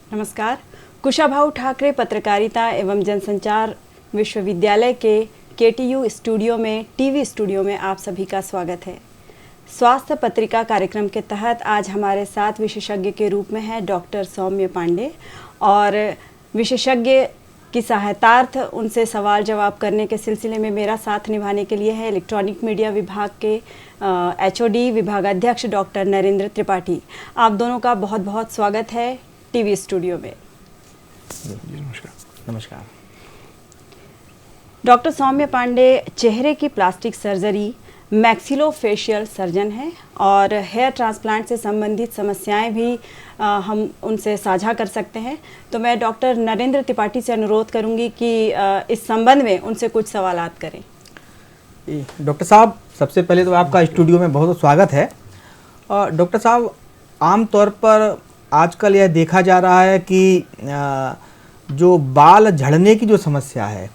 नमस्कार। कुशाभाऊ ठाकरे पत्रकारिता एवं जनसंचार विश्वविद्यालय के केटीयू स्टूडियो में टीवी स्टूडियो में आप सभी का स्वागत है। स्वास्थ्य पत्रिका कार्यक्रम के तहत आज हमारे साथ विशेषज्ञ के रूप में है डॉक्टर सौम्य पांडे और विशेषज्ञ की सहायतार्थ उनसे सवाल जवाब करने के सिलसिले में मेरा साथ निभाने के लिए है इलेक्ट्रॉनिक मीडिया विभाग के एचओडी विभागाध्यक्ष डॉक्टर नरेंद्र त्रिपाठी। आप दोनों का बहुत बहुत स्वागत है टीवी स्टूडियो में। नमस्कार। नमस्कार। डॉक्टर सौम्य पांडे चेहरे की प्लास्टिक सर्जरी मैक्सिलोफेशियल सर्जन हैं और हेयर ट्रांसप्लांट से संबंधित समस्याएं भी हम उनसे साझा कर सकते हैं। तो मैं डॉक्टर नरेंद्र त्रिपाठी से अनुरोध करूंगी कि इस संबंध में उनसे कुछ सवालात करें। डॉक्टर साहब, सबसे पहले तो आपका स्टूडियो में बहुत स्वागत है। डॉक्टर साहब, आमतौर पर आजकल यह देखा जा रहा है कि जो बाल झड़ने की जो समस्या है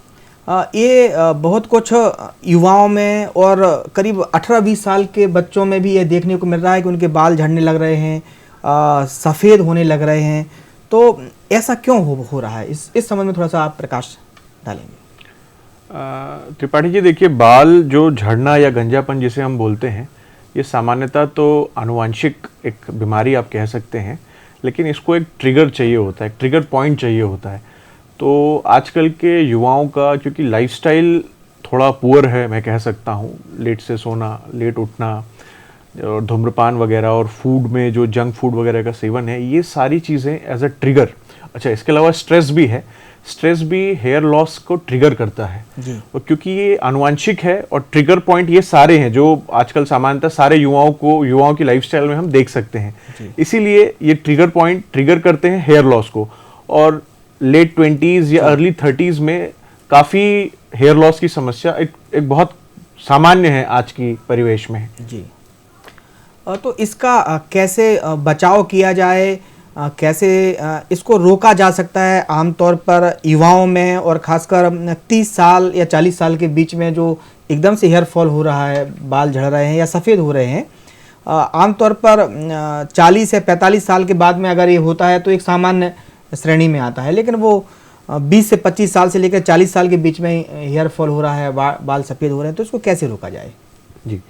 ये बहुत कुछ युवाओं में और करीब 18-20 साल के बच्चों में भी ये देखने को मिल रहा है कि उनके बाल झड़ने लग रहे हैं, सफ़ेद होने लग रहे हैं। तो ऐसा क्यों हो रहा है? इस संबंध में थोड़ा सा आप प्रकाश डालेंगे। त्रिपाठी जी, देखिए, बाल जो झड़ना या गंजापन जिसे हम बोलते हैं, ये सामान्यतः तो आनुवंशिक एक बीमारी आप कह सकते हैं, लेकिन इसको एक ट्रिगर चाहिए होता है, एक ट्रिगर पॉइंट चाहिए होता है। तो आजकल के युवाओं का क्योंकि लाइफस्टाइल थोड़ा पुअर है, मैं कह सकता हूँ, लेट से सोना, लेट उठना और धूम्रपान वगैरह और फूड में जो जंक फूड वगैरह का सेवन है, ये सारी चीज़ें एज अ ट्रिगर। अच्छा, इसके अलावा स्ट्रेस भी है। स्ट्रेस भी हेयर लॉस को ट्रिगर करता है और क्योंकि ये आनुवंशिक है और ट्रिगर पॉइंट ये सारे हैं जो आजकल सामान्यतः सारे युवाओं की लाइफस्टाइल में हम देख सकते हैं। इसीलिए ये ट्रिगर पॉइंट ट्रिगर करते हैं हेयर लॉस को। और लेट 20s या अर्ली 30s में काफ़ी हेयर लॉस की समस्या एक बहुत सामान्य है आज की परिवेश में। जी। तो इसका कैसे बचाव किया जाए, कैसे इसको रोका जा सकता है? आमतौर पर युवाओं में और ख़ासकर 30 साल या 40 साल के बीच में जो एकदम से हेयर फॉल हो रहा है, बाल झड़ रहे हैं या सफ़ेद हो रहे हैं, आमतौर पर 40 से 45 साल के बाद में अगर ये होता है तो एक सामान्य श्रेणी में आता है, लेकिन वो 20 से 25 साल से लेकर 40 साल के बीच में हेयर फॉल हो रहा है, बाल सफ़ेद हो रहे हैं, तो इसको कैसे रोका जाए? जी,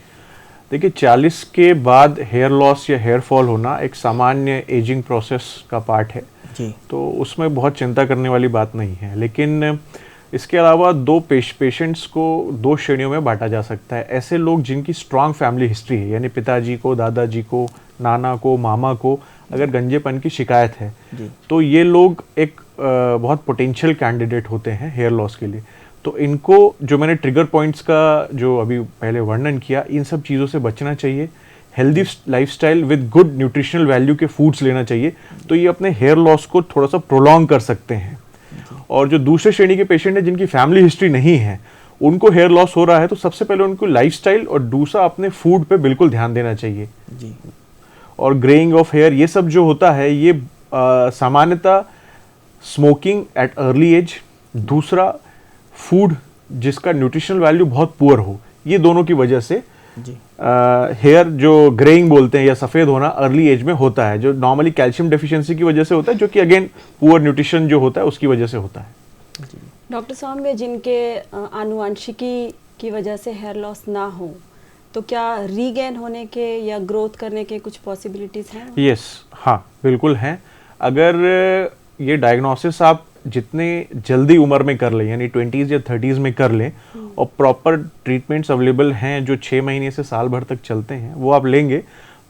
देखिए, 40 के बाद हेयर लॉस या हेयर फॉल होना एक सामान्य एजिंग प्रोसेस का पार्ट है जी। तो उसमें बहुत चिंता करने वाली बात नहीं है। लेकिन इसके अलावा पेशेंट्स को 2 श्रेणियों में बांटा जा सकता है। ऐसे लोग जिनकी स्ट्रांग फैमिली हिस्ट्री है, यानी पिताजी को, दादाजी को, नाना को, मामा को अगर गंजेपन की शिकायत है तो ये लोग एक बहुत पोटेंशियल कैंडिडेट होते हैं हेयर लॉस के लिए। तो इनको, जो मैंने ट्रिगर पॉइंट्स का जो अभी पहले वर्णन किया, इन सब चीज़ों से बचना चाहिए। Healthy lifestyle with good nutritional value के फूड्स लेना चाहिए, तो ये अपने हेयर लॉस को थोड़ा सा प्रोलॉन्ग कर सकते हैं। और जो दूसरे श्रेणी के पेशेंट हैं जिनकी फैमिली हिस्ट्री नहीं है, उनको हेयर लॉस हो रहा है, तो सबसे पहले उनको लाइफस्टाइल और दूसरा अपने फूड पे बिल्कुल ध्यान देना चाहिए जी। और ग्रेइंग ऑफ हेयर, ये सब जो होता है ये सामान्यतः स्मोकिंग एट अर्ली एज, दूसरा फूड जिसका न्यूट्रिशनल वैल्यू बहुत पुअर हो, ये दोनों की वजह से हेयर जो ग्रेइंग बोलते हैं या सफ़ेद होना अर्ली एज में होता है, जो नॉर्मली कैल्शियम डेफिशिएंसी की वजह से होता है, जो कि अगेन पुअर न्यूट्रिशन जो होता है उसकी वजह से होता है। डॉक्टर सौम्य, जिनके आनुवंशिकी की वजह से हेयर लॉस ना हो, तो क्या रीगेन होने के या ग्रोथ करने के कुछ पॉसिबिलिटीज हैं? यस, हाँ, बिल्कुल हैं। अगर ये डायग्नोसिस आप जितने जल्दी उम्र में कर लें, यानी 20s या 30s में कर लें, और प्रॉपर ट्रीटमेंट्स अवेलेबल हैं जो 6 महीने से साल भर तक चलते हैं, वो आप लेंगे,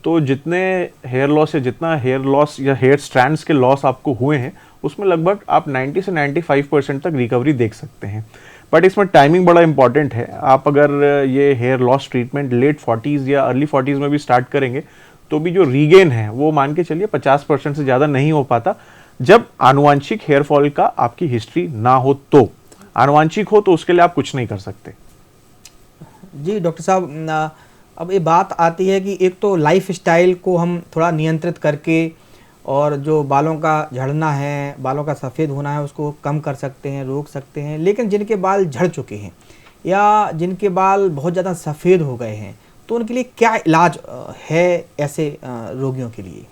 तो जितने हेयर लॉस या जितना हेयर लॉस या हेयर स्ट्रैंड्स के लॉस आपको हुए हैं, उसमें लगभग आप 90 से 95% तक रिकवरी देख सकते हैं। बट इसमें टाइमिंग बड़ा इंपॉर्टेंट है। आप अगर ये hair loss treatment late 40s या अर्ली 40s में भी स्टार्ट करेंगे तो भी जो रीगेन है वो मान के चलिए 50% से ज़्यादा नहीं हो पाता, जब आनुवंशिक हेयर फॉल का आपकी हिस्ट्री ना हो। तो आनुवंशिक हो तो उसके लिए आप कुछ नहीं कर सकते। जी डॉक्टर साहब, अब ये बात आती है कि एक तो लाइफ स्टाइल को हम थोड़ा नियंत्रित करके और जो बालों का झड़ना है, बालों का सफ़ेद होना है, उसको कम कर सकते हैं, रोक सकते हैं। लेकिन जिनके बाल झड़ चुके हैं या जिनके बाल बहुत ज़्यादा सफ़ेद हो गए हैं, तो उनके लिए क्या इलाज है ऐसे रोगियों के लिए?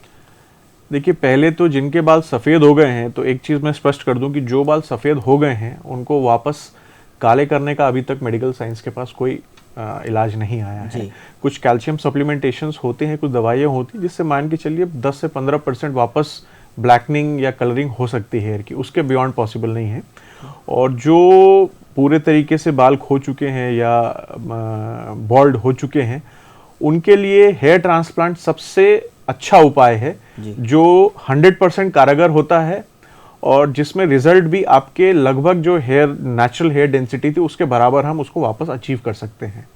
देखिए, पहले तो जिनके बाल सफ़ेद हो गए हैं, तो एक चीज़ मैं स्पष्ट कर दूं कि जो बाल सफ़ेद हो गए हैं उनको वापस काले करने का अभी तक मेडिकल साइंस के पास कोई इलाज नहीं आया है। कुछ कैल्शियम सप्लीमेंटेशंस होते हैं, कुछ दवाइयाँ होती हैं जिससे मान के चलिए 10 से 15% वापस ब्लैकनिंग या कलरिंग हो सकती है हेयर की, उसके बियॉन्ड पॉसिबल नहीं है। और जो पूरे तरीके से बाल खो चुके हैं या बॉल्ड हो चुके हैं, उनके लिए हेयर ट्रांसप्लांट सबसे अच्छा उपाय है जो 100% कारगर होता है और जिसमें रिजल्ट भी आपके लगभग जो हेयर नेचुरल हेयर डेंसिटी थी उसके बराबर हम उसको वापस अचीव कर सकते हैं।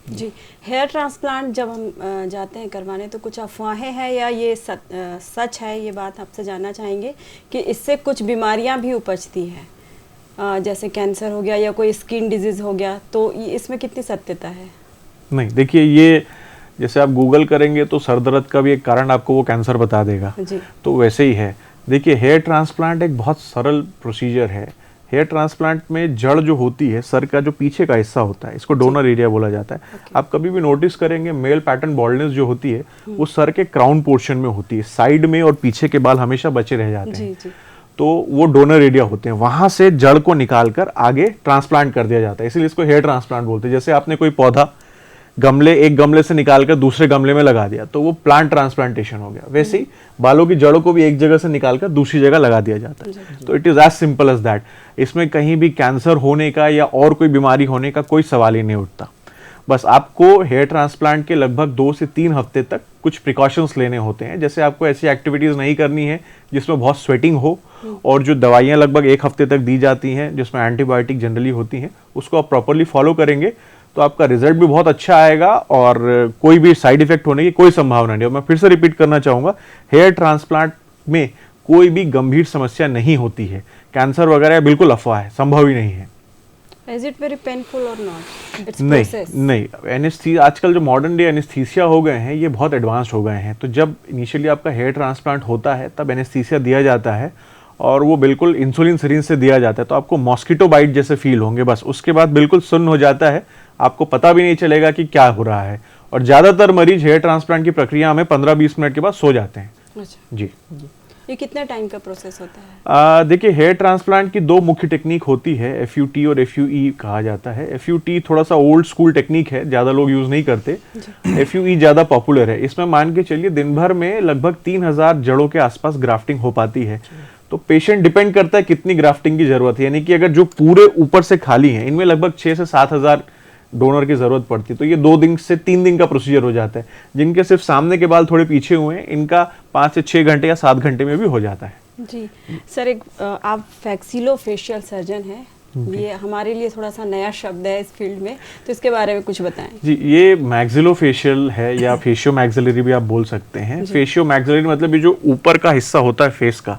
जी, हेयर ट्रांसप्लांट जब हम जाते हैं करवाने तो कुछ अफवाहें हैं या ये सच है, ये बात आपसे जानना चाहेंगे कि इससे कुछ बीमारियां भी उपजती हैं, जैसे कैंसर हो गया या कोई स्किन डिजीज हो गया, तो इसमें कितनी सत्यता है? नहीं, देखिए, ये जैसे आप गूगल करेंगे तो सर दर्द का भी एक कारण आपको वो कैंसर बता देगा, तो वैसे ही है। देखिए, हेयर ट्रांसप्लांट एक बहुत सरल प्रोसीजर है। हेयर ट्रांसप्लांट में जड़ जो होती है, सर का जो पीछे का हिस्सा होता है, इसको डोनर एरिया बोला जाता है। आप कभी भी नोटिस करेंगे मेल पैटर्न बॉल्डनेस जो होती है वो सर के क्राउन पोर्शन में होती है, साइड में और पीछे के बाल हमेशा बचे रह जाते हैं, तो वो डोनर एरिया होते हैं, वहां से जड़ को निकालकर आगे ट्रांसप्लांट कर दिया जाता है, इसीलिए इसको हेयर ट्रांसप्लांट बोलते हैं। जैसे आपने कोई पौधा एक गमले से निकालकर दूसरे गमले में लगा दिया तो वो प्लांट ट्रांसप्लांटेशन हो गया, वैसे ही बालों की जड़ों को भी एक जगह से निकालकर दूसरी जगह लगा दिया जाता है। तो it is as simple as that. इसमें कहीं भी कैंसर होने का या और कोई बीमारी होने का कोई सवाल ही नहीं उठता। बस आपको हेयर ट्रांसप्लांट के लगभग 2 से 3 हफ्ते तक कुछ प्रिकॉशंस लेने होते हैं, जैसे आपको ऐसी एक्टिविटीज नहीं करनी है जिसमें बहुत स्वेटिंग हो, और जो दवाइयां लगभग 1 हफ्ते तक दी जाती हैं जिसमें एंटीबायोटिक जनरली होती हैं, उसको आप प्रॉपरली फॉलो करेंगे तो आपका रिजल्ट भी बहुत अच्छा आएगा और कोई भी साइड इफेक्ट होने की कोई संभावना नहीं। और मैं फिर से रिपीट करना चाहूंगा, हेयर ट्रांसप्लांट में कोई भी गंभीर समस्या नहीं होती है। कैंसर वगैरह बिल्कुल अफवाह है, संभव ही नहीं है। Is it very painful or not? It's नहीं process. नहीं, एनेस्थीसिया आजकल जो मॉडर्न डे एनेस्थीसिया हो गए हैं ये बहुत एडवांस्ड हो गए हैं। तो जब इनिशियली आपका हेयर ट्रांसप्लांट होता है तब एनेस्थीसिया दिया जाता है और वो बिल्कुल इंसुलिन सिरिंज से दिया जाता है, तो आपको मॉस्किटो बाइट जैसे फील होंगे, बस उसके बाद बिल्कुल सुन्न हो जाता है, आपको पता भी नहीं चलेगा कि क्या हो रहा है। और ज़्यादातर मरीज हेयर ट्रांसप्लांट की प्रक्रिया में 15-20 मिनट के बाद सो जाते हैं। अच्छा जी। ये कितने टाइम का प्रोसेस होता है? देखिए, हेयर ट्रांसप्लांट की 2 मुख्य टेक्निक होती है, FUT और FUE कहा जाता है। FUT थोड़ा सा ओल्ड स्कूल टेक्निक है, ज़्यादा लोग यूज़ नहीं करते। FUE ज़्यादा पॉपुलर है। इसमें मान के चलिए दिन भर में लगभग 3000 जड़ों के आसपास ग्राफ्टिंग हो पाती है। तो पेशेंट डिपेंड करता है कितनी ग्राफ्टिंग की जरूरत है, यानी कि अगर जो पूरे ऊपर से खाली हैं इनमें लगभग 6 से 7000 डोनर की जरूरत पड़ती है, तो ये 2 दिन से 3 दिन का प्रोसीजर हो जाता है। जिनके सिर्फ सामने के बाल थोड़े पीछे हुए हैं इनका 5 से 6 घंटे या 7 घंटे में भी हो जाता है। जी सर, आप फैक्सिलोफेशियल सर्जन हैं, ये हमारे लिए थोड़ा सा नया शब्द है इस फील्ड में, तो इसके बारे में कुछ बताएं। जी, ये मैक्सिलोफेशियल है या फेशियो मैक्सिलरी भी आप बोल सकते हैं। फेशियो मैक्सिलरी मतलब ये जो ऊपर का हिस्सा होता है फेस का,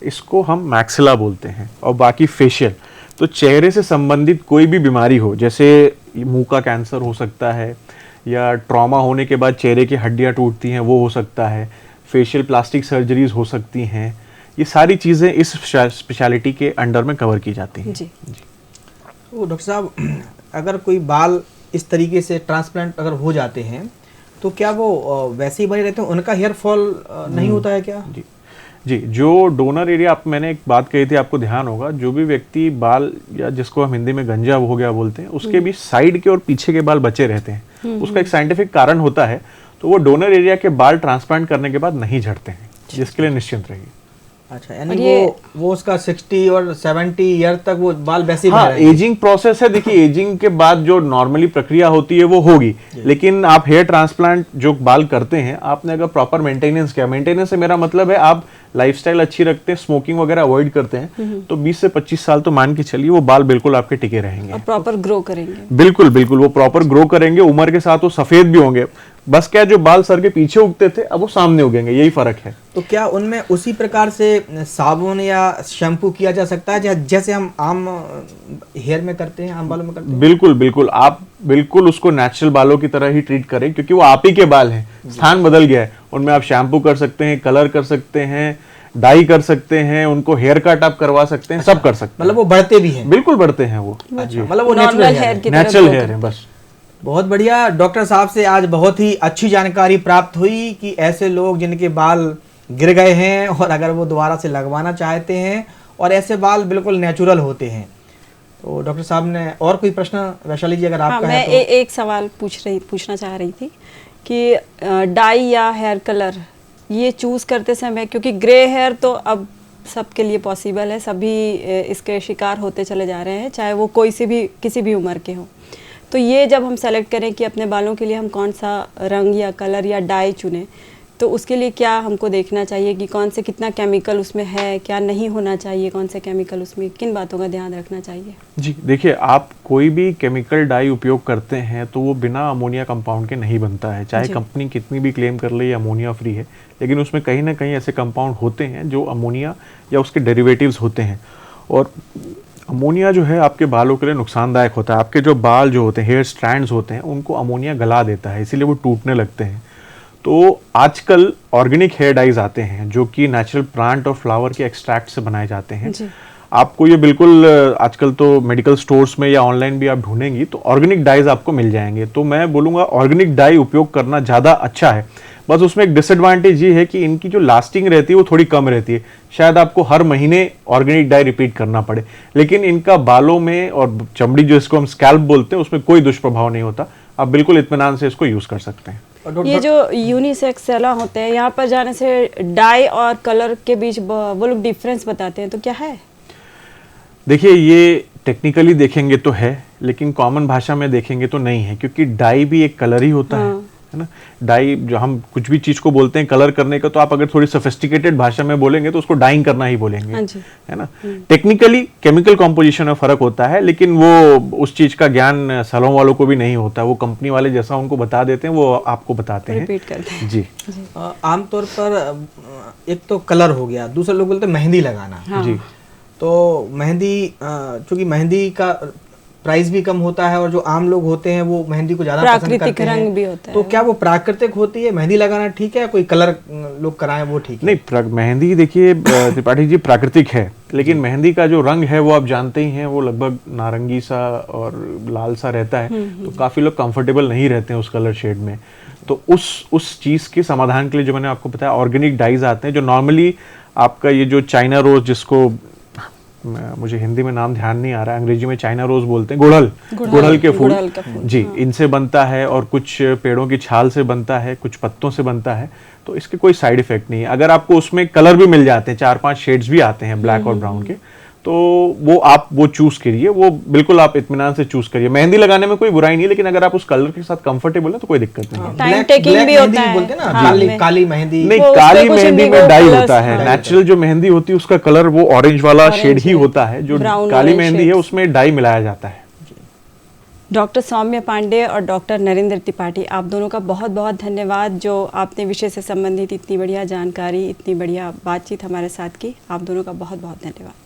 इसको हम मैक्सिला बोलते हैं, और बाकी फेशियल। तो चेहरे से संबंधित कोई भी बीमारी हो, जैसे मुंह का कैंसर हो सकता है, या ट्रॉमा होने के बाद चेहरे की हड्डियां टूटती हैं वो हो सकता है, फेशियल प्लास्टिक सर्जरीज हो सकती हैं, ये सारी चीज़ें इस स्पेशलिटी के अंडर में कवर की जाती हैं। जी। वो डॉक्टर साहब, अगर कोई बाल इस तरीके से ट्रांसप्लांट अगर हो जाते हैं तो क्या वो वैसे ही बने रहते हैं, उनका हेयर फॉल नहीं होता है क्या? जी, जो डोनर एरिया, आप मैंने एक बात कही थी, आपको ध्यान होगा, जो भी व्यक्ति बाल या जिसको हम हिंदी में गंजा हो गया बोलते हैं, उसके भी साइड के और पीछे के बाल बचे रहते हैं। उसका एक साइंटिफिक कारण होता है, तो वो डोनर एरिया के बाल ट्रांसप्लांट करने के बाद नहीं झड़ते हैं, जिसके लिए निश्चिंत रहिए। अच्छा, यानी वो उसका 60 और 70 ईयर तक वो बाल वैसे ही हाँ, एजिंग प्रोसेस है। देखिए, एजिंग के बाद जो नॉर्मली प्रक्रिया होती है वो होगी, लेकिन आप हेयर ट्रांसप्लांट जो बाल करते हैं, आपने अगर प्रॉपर मेंटेनेंस किया, मेंटेनेंस से मेरा मतलब है आप लाइफस्टाइल अच्छी रखते हैं, स्मोकिंग वगैरह अवॉइड करते हैं, तो 20 से 25 साल तो मान के चलिए वो बाल बिल्कुल आपके टिके रहेंगे और प्रॉपर ग्रो करेंगे। बिल्कुल बिल्कुल, वो प्रॉपर ग्रो करेंगे, उम्र के साथ वो सफेद भी होंगे। बस क्या, जो बाल सर के पीछे उगते थे अब वो सामने उगेंगे, यही फर्क है। तो क्या उनमें उसी प्रकार से साबुन या शैम्पू किया जा सकता है जैसे हम आम हेयर में करते हैं, आम बालों में करते हैं? बिल्कुल बिल्कुल, आप बिल्कुल उसको नेचुरल बालों की तरह ही ट्रीट करें, क्योंकि वो आप ही के बाल हैं, स्थान बदल गया है। उनमें आप शैम्पू कर सकते हैं, कलर कर सकते हैं, डाई कर सकते हैं, उनको हेयर कट आप करवा सकते हैं, सब कर सकते हैं। मतलब वो बढ़ते भी हैं? बिल्कुल बढ़ते हैं वो। मतलब वो नेचुरल हेयर है बस। बहुत बढ़िया। डॉक्टर साहब से आज बहुत ही अच्छी जानकारी प्राप्त हुई कि ऐसे लोग जिनके बाल गिर गए हैं और अगर वो दोबारा से लगवाना चाहते हैं और ऐसे बाल बिल्कुल नेचुरल होते हैं। तो डॉक्टर साहब ने और कोई प्रश्न, वैशाली जी अगर आपका मैं है तो। एक सवाल पूछना चाह रही थी कि डाई या हेयर कलर ये चूज़ करते समय, क्योंकि ग्रे हेयर तो अब सबके लिए पॉसिबल है, सभी इसके शिकार होते चले जा रहे हैं, चाहे वो कोई से भी किसी भी उम्र के हों। तो ये जब हम सेलेक्ट करें कि अपने बालों के लिए हम कौन सा रंग या कलर या डाई चुनें, तो उसके लिए क्या हमको देखना चाहिए कि कौन से कितना केमिकल उसमें है, क्या नहीं होना चाहिए, कौन से केमिकल उसमें, किन बातों का ध्यान रखना चाहिए? जी देखिए, आप कोई भी केमिकल डाई उपयोग करते हैं तो वो बिना अमोनिया कंपाउंड के नहीं बनता है, चाहे कंपनी कितनी भी क्लेम कर ले ये अमोनिया फ्री है, लेकिन उसमें कहीं ना कहीं ऐसे कंपाउंड होते हैं जो अमोनिया या उसके डेरिवेटिव्स होते हैं। और अमोनिया जो है आपके बालों के लिए नुकसानदायक होता है। आपके जो बाल जो होते हैं, हेयर स्ट्रैंड्स होते हैं, उनको अमोनिया गला देता है, इसीलिए वो टूटने लगते हैं। तो आजकल ऑर्गेनिक हेयर डाइज आते हैं जो कि नेचुरल प्लांट और फ्लावर के एक्सट्रैक्ट से बनाए जाते हैं। आपको ये बिल्कुल आजकल तो मेडिकल स्टोर्स में या ऑनलाइन भी आप ढूंढेंगी तो ऑर्गेनिक डाइज आपको मिल जाएंगे। तो मैं बोलूँगा ऑर्गेनिक डाई उपयोग करना ज़्यादा अच्छा है। बस उसमें एक डिसएडवांटेज ये है कि इनकी जो लास्टिंग रहती है वो थोड़ी कम रहती है, शायद आपको हर महीने ऑर्गेनिक डाई रिपीट करना पड़े, लेकिन इनका बालों में और चमड़ी जिसको हम स्कैल्प बोलते हैं उसमें कोई दुष्प्रभाव नहीं होता। आप बिल्कुल इत्मीनान से इसको यूज़ कर सकते हैं। ये जो यूनिसेक्स सैलून होते हैं, यहाँ पर जाने से डाई और कलर के बीच वो लोग डिफरेंस बताते हैं, तो क्या है? देखिए, ये टेक्निकली देखेंगे तो है, लेकिन कॉमन भाषा में देखेंगे तो नहीं है, क्योंकि डाई भी एक कलर ही होता है ना। डाई जो हम कुछ भी चीज को बोलते हैं कलर करने का, तो आप अगर थोड़ी सोफिस्टिकेटेड भाषा में बोलेंगे तो उसको डाइंग करना ही बोलेंगे, है ना। टेक्निकली केमिकल कॉम्पोजिशन में फर्क होता है, लेकिन वो उस चीज का ज्ञान सैलून वालों को भी नहीं होता। वो कंपनी वाले जैसा उनको बता देते हैं वो आपको बताते हैं, रिपीट करते हैं। जी। आमतौर पर एक तो कलर हो गया, दूसरे लोग बोलते हैं मेहंदी लगाना। जी। तो मेहंदी, चूंकि मेहंदी का प्राइस भी कम होता है और जो आम लोग होते हैं वो मेहंदी को ज्यादा पसंद करते प्राकृतिक रंग भी होता है, तो क्या वो प्राकृतिक होती है मेहंदी लगाना ठीक है, कोई कलर लोग कराएं वो ठीक है? नहीं, मेहंदी देखिए त्रिपाठी जी प्राकृतिक है, लेकिन मेहंदी का जो रंग है वो आप जानते ही हैं, वो लगभग नारंगी सा और लाल सा रहता है। तो काफी लोग कंफर्टेबल नहीं रहते हैं उस कलर शेड में। तो उस चीज के समाधान के लिए जो मैंने आपको बताया, ऑर्गेनिक डाइज आते हैं जो नॉर्मली आपका ये जो चाइना रोज, जिसको मुझे हिंदी में नाम ध्यान नहीं आ रहा है, अंग्रेजी में चाइना रोज बोलते हैं, गुड़हल के फूल, जी, इनसे बनता है और कुछ पेड़ों की छाल से बनता है, कुछ पत्तों से बनता है। तो इसके कोई साइड इफेक्ट नहीं है। अगर आपको उसमें कलर भी मिल जाते हैं, 4-5 शेड्स भी आते हैं ब्लैक और ब्राउन के, तो वो आप वो चूज करिए, वो बिल्कुल आप इत्मीनान से चूज करिए। मेहंदी लगाने में कोई बुराई नहीं है, लेकिन अगर आप उस कलर के साथ कंफर्टेबल है तो कोई दिक्कत नहीं है। टाइम टेकिंग भी होता है, बोलते हैं ना, काली मेहंदी नहीं, काली मेहंदी में डाई होता है। नेचुरल जो मेहंदी होती है उसका कलर वो ऑरेंज वाला शेड ही होता है। जो काली मेहंदी है उसमें डाई मिलाया जाता है। डॉक्टर सौम्या पांडे और डॉक्टर नरेंद्र त्रिपाठी, आप दोनों का बहुत बहुत धन्यवाद जो आपने विषय से संबंधित इतनी बढ़िया जानकारी, इतनी बढ़िया बातचीत हमारे साथ की। आप दोनों का बहुत बहुत धन्यवाद।